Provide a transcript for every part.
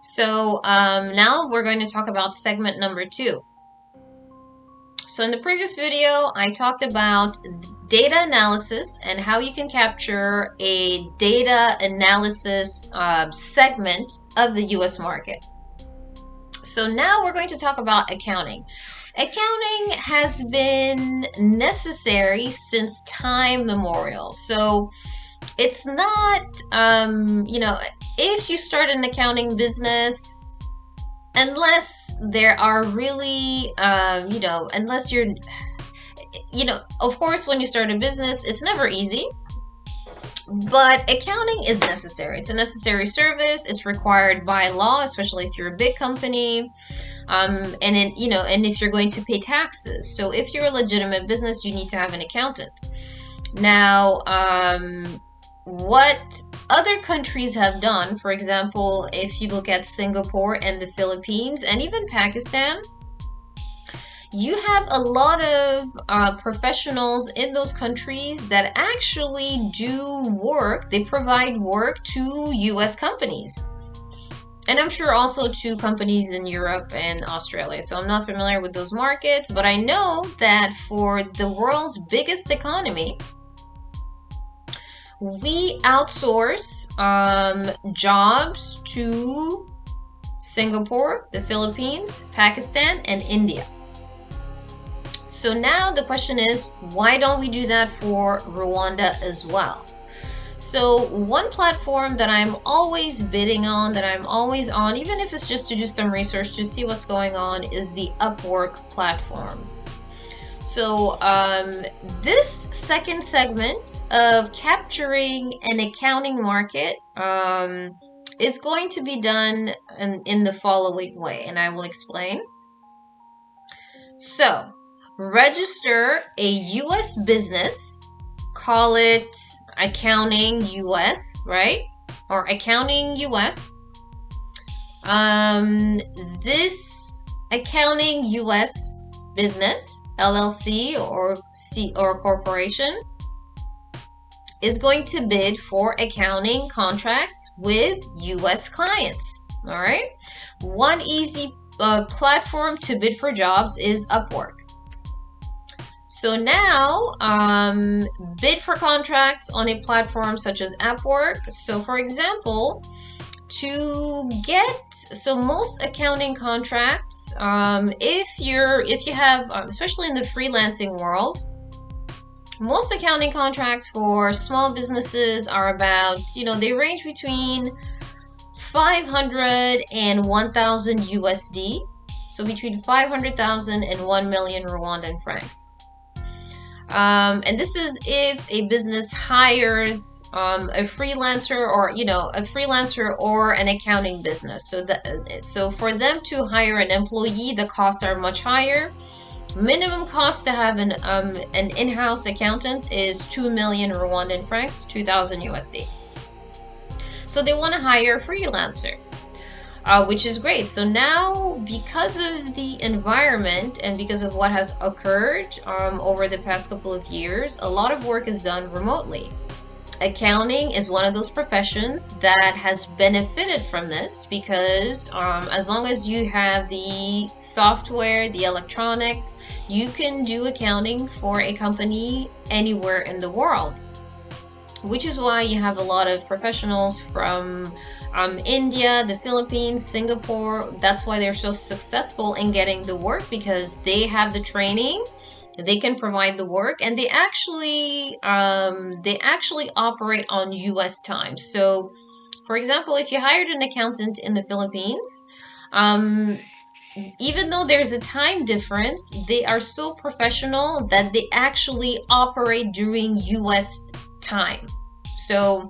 So now we're going to talk about segment number 2. So in the previous video, I talked about data analysis and how you can capture a data analysis segment of the US market. So now we're going to talk about accounting. Accounting has been necessary since time memorial. So it's not, if you start an accounting business, unless there are really, unless you're, of course, when you start a business, it's never easy. But accounting is necessary. It's a necessary service. It's required by law, especially if you're a big company. And if you're going to pay taxes. So if you're a legitimate business, you need to have an accountant. Now, what other countries have done, for example, if you look at Singapore and the Philippines and even Pakistan, you have a lot of professionals in those countries that actually do work. They provide work to US companies. And I'm sure also to companies in Europe and Australia. So I'm not familiar with those markets, but I know that for the world's biggest economy, we outsource jobs to Singapore, the Philippines, Pakistan, and India. So now the question is, why don't we do that for Rwanda as well? So one platform that I'm always bidding on, that I'm always on, even if it's just to do some research to see what's going on, is the Upwork platform. So this second segment of capturing an accounting market is going to be done in the following way, and I will explain. So register a US business, call it Accounting US, right? Or Accounting US. This Accounting US business, LLC or corporation, is going to bid for accounting contracts with US clients. All right. One easy platform to bid for jobs is Upwork. So now, bid for contracts on a platform such as Upwork. So for example, most accounting contracts, if you have, especially in the freelancing world, most accounting contracts for small businesses are about, they range between 500 and 1,000 USD. So between 500,000 and 1 million Rwandan francs. And this is if a business hires a freelancer or an accounting business. So for them to hire an employee, the costs are much higher. Minimum cost to have an in-house accountant is 2 million Rwandan francs, 2,000 USD. So they want to hire a freelancer. Which is great. So now, because of the environment and because of what has occurred over the past couple of years, a lot of work is done remotely. Accounting is one of those professions that has benefited from this because as long as you have the software, the electronics, you can do accounting for a company anywhere in the world. Which is why you have a lot of professionals from India, the Philippines, Singapore. That's why they're so successful in getting the work, because they have the training, they can provide the work, and they actually operate on US time. So, for example, if you hired an accountant in the Philippines, even though there's a time difference, they are so professional that they actually operate during US time. So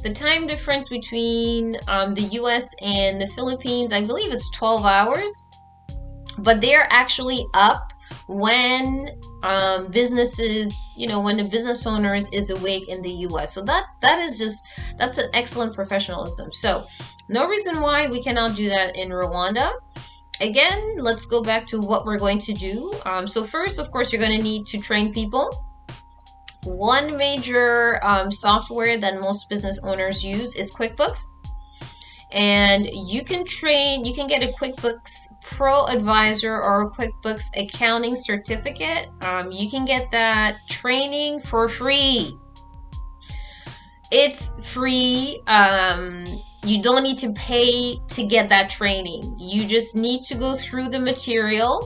the time difference between the US and the Philippines, I believe it's 12 hours, but they're actually up when businesses, when the business owner is awake in the US. So that's an excellent professionalism. So no reason why we cannot do that in Rwanda. Again, let's go back to what we're going to do. So first, of course, you're going to need to train people. One major software that most business owners use is QuickBooks. and you can get a QuickBooks Pro Advisor or a QuickBooks Accounting Certificate. You can get that training for free. It's free. You don't need to pay to get that training. You just need to go through the material.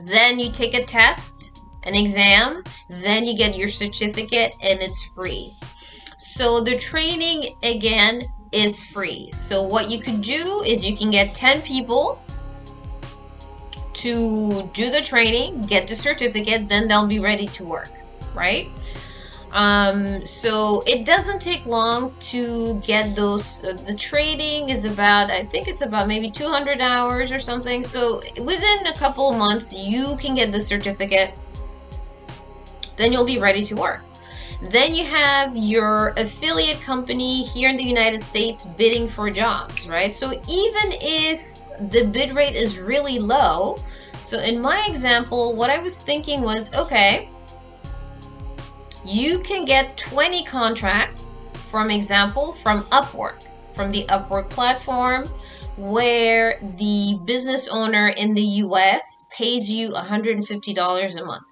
Then you take a test, an exam, then you get your certificate, and it's free. So the training, again, is free. So what you could do is you can get 10 people to do the training, get the certificate, then they'll be ready to work, right? So it doesn't take long to get those. The training is about, I think it's about maybe 200 hours or something. So within a couple of months, you can get the certificate. Then you'll be ready to work. Then you have your affiliate company here in the United States bidding for jobs, right? So even if the bid rate is really low, so in my example, what I was thinking was, okay, you can get 20 contracts, from Upwork, from the Upwork platform, where the business owner in the US pays you $150 a month.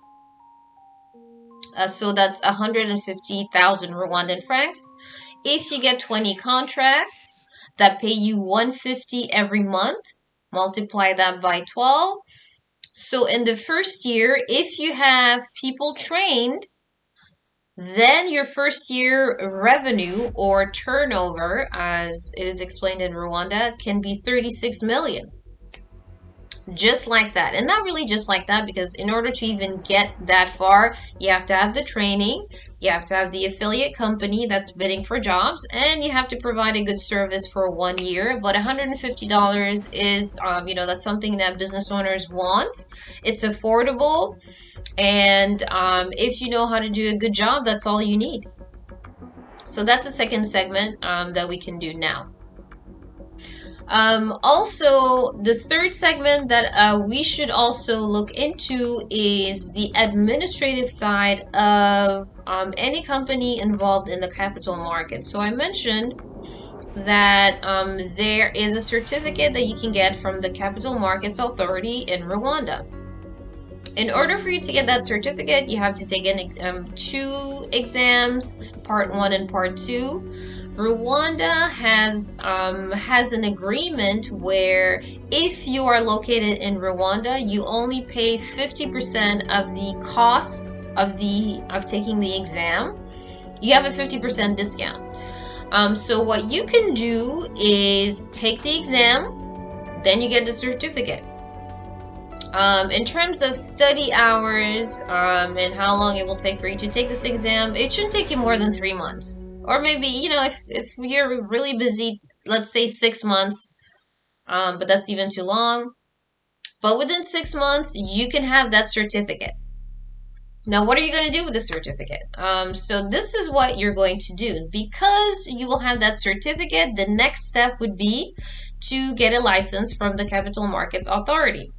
So that's 150,000 Rwandan francs. If you get 20 contracts that pay you 150 every month, multiply that by 12. So in the first year, if you have people trained, then your first year revenue or turnover, as it is explained in Rwanda, can be 36 million. Just like that. And not really just like that, because in order to even get that far, you have to have the training, you have to have the affiliate company that's bidding for jobs, and you have to provide a good service for 1 year. But $150 is, that's something that business owners want. It's affordable. And if you know how to do a good job, that's all you need. So that's the second segment that we can do now. Also, the third segment that we should also look into is the administrative side of any company involved in the capital market. So I mentioned that there is a certificate that you can get from the Capital Markets Authority in Rwanda. In order for you to get that certificate, you have to take 2 exams, part 1 and part 2. Rwanda has an agreement where if you are located in Rwanda, you only pay 50% of the cost of taking the exam. You have a 50% discount. So what you can do is take the exam, then you get the certificate. In terms of study hours and how long it will take for you to take this exam, it shouldn't take you more than 3 months. Or maybe, if you're really busy, let's say 6 months, but that's even too long. But within 6 months, you can have that certificate. Now, what are you going to do with the certificate? So this is what you're going to do. Because you will have that certificate, the next step would be to get a license from the Capital Markets Authority.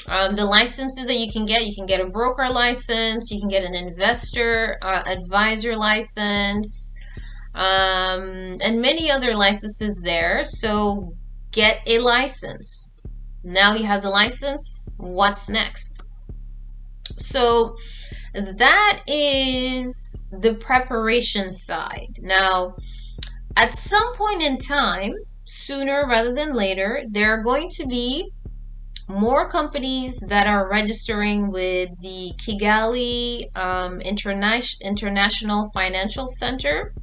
The licenses that you can get a broker license, you can get an investor advisor license, and many other licenses there. So get a license. Now you have the license, what's next? So that is the preparation side. Now, at some point in time, sooner rather than later, there are going to be more companies that are registering with the Kigali International Financial Center,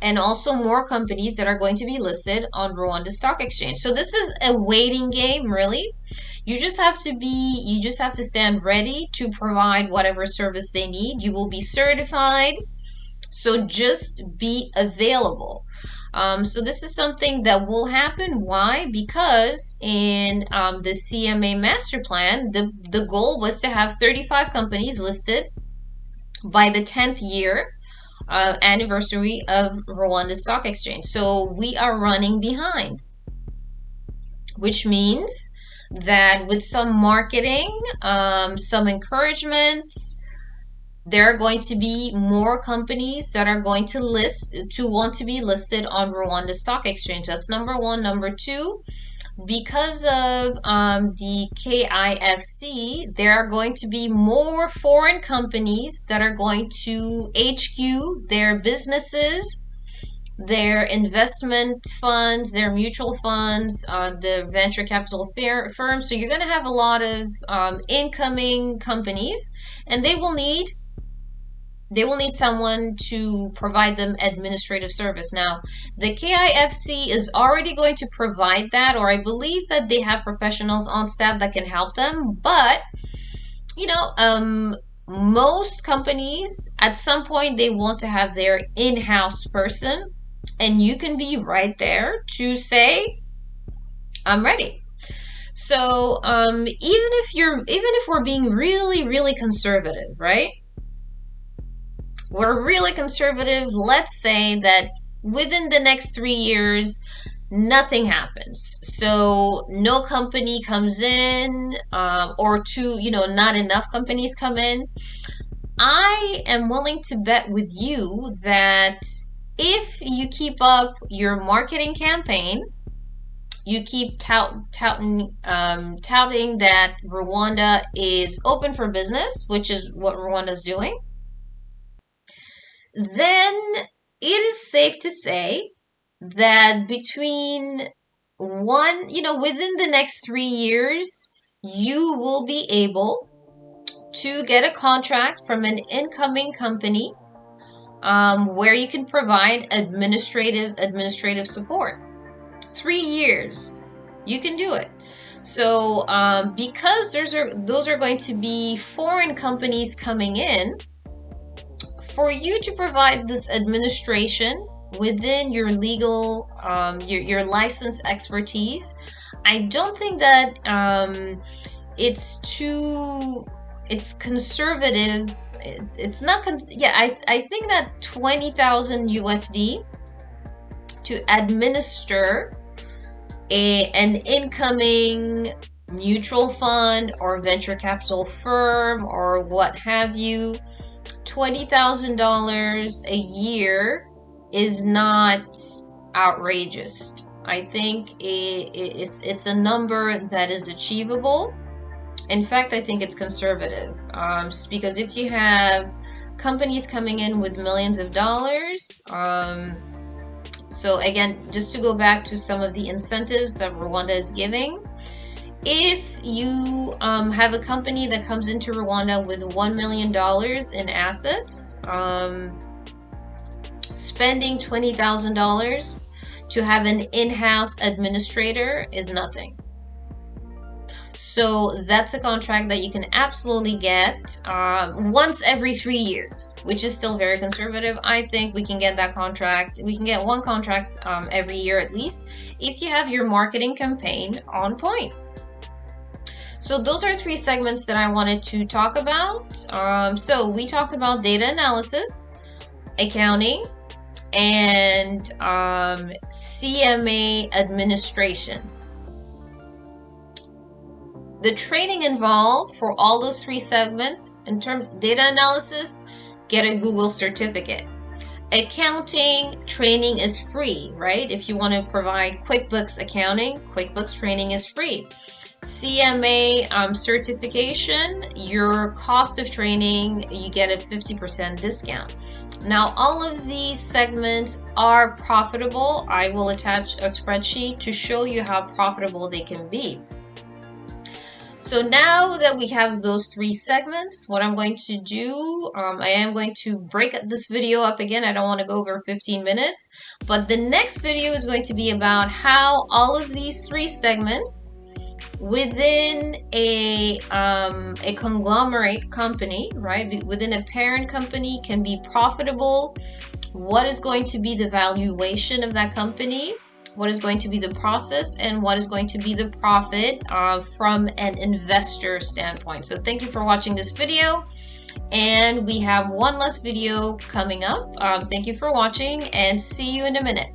and also more companies that are going to be listed on Rwanda Stock Exchange. So this is a waiting game, really. You just have to stand ready to provide whatever service they need. You will be certified, so just be available. So this is something that will happen. Why? Because in the CMA master plan, the goal was to have 35 companies listed by the 10th year anniversary of Rwanda Stock Exchange. So we are running behind, which means that with some marketing, some encouragement, there are going to be more companies that are going to want to be listed on Rwanda Stock Exchange. That's number one. Number two, because of the KIFC, there are going to be more foreign companies that are going to HQ their businesses, their investment funds, their mutual funds, the venture capital firms. So you're going to have a lot of incoming companies, and they will need someone to provide them administrative service. Now, the KIFC is already going to provide that, or I believe that they have professionals on staff that can help them. But, you know, most companies, at some point, they want to have their in-house person, and you can be right there to say, I'm ready. So, even if we're being really, really conservative, right? We're really conservative. Let's say that within the next 3 years, nothing happens. So no company comes in, or two, you know, not enough companies come in. I am willing to bet with you that if you keep up your marketing campaign, you keep touting that Rwanda is open for business, which is what Rwanda is doing, then it is safe to say that within the next 3 years, you will be able to get a contract from an incoming company, where you can provide administrative support. 3 years, you can do it. So because those are going to be foreign companies coming in, for you to provide this administration within your legal, your license expertise, I don't think that it's conservative. It's not, I think that 20,000 USD to administer an incoming mutual fund or venture capital firm or what have you, $20,000 a year is not outrageous. I think it's a number that is achievable. In fact, I think it's conservative, because if you have companies coming in with millions of dollars, so again, just to go back to some of the incentives that Rwanda is giving, if you have a company that comes into Rwanda with $1 million in assets, spending $20,000 to have an in-house administrator is nothing. So that's a contract that you can absolutely get once every 3 years, which is still very conservative. I think we can get that contract. We can get one contract every year at least, if you have your marketing campaign on point. So those are 3 segments that I wanted to talk about. So we talked about data analysis, accounting, and CMA administration. The training involved for all those 3 segments, in terms of data analysis, get a Google certificate. Accounting training is free, right? If you want to provide QuickBooks accounting, QuickBooks training is free. CMA certification, your cost of training, you get a 50% discount. Now, all of these segments are profitable. I will attach a spreadsheet to show you how profitable they can be. So now that we have those 3 segments, what I'm going to do, I am going to break this video up again. I don't want to go over 15 minutes, but the next video is going to be about how all of these 3 segments within a conglomerate company, right, within a parent company, can be profitable. What is going to be the valuation of that company? What is going to be the process, and what is going to be the profit from an investor standpoint. So thank you for watching this video, and we have one last video coming up. Thank you for watching, and see you in a minute.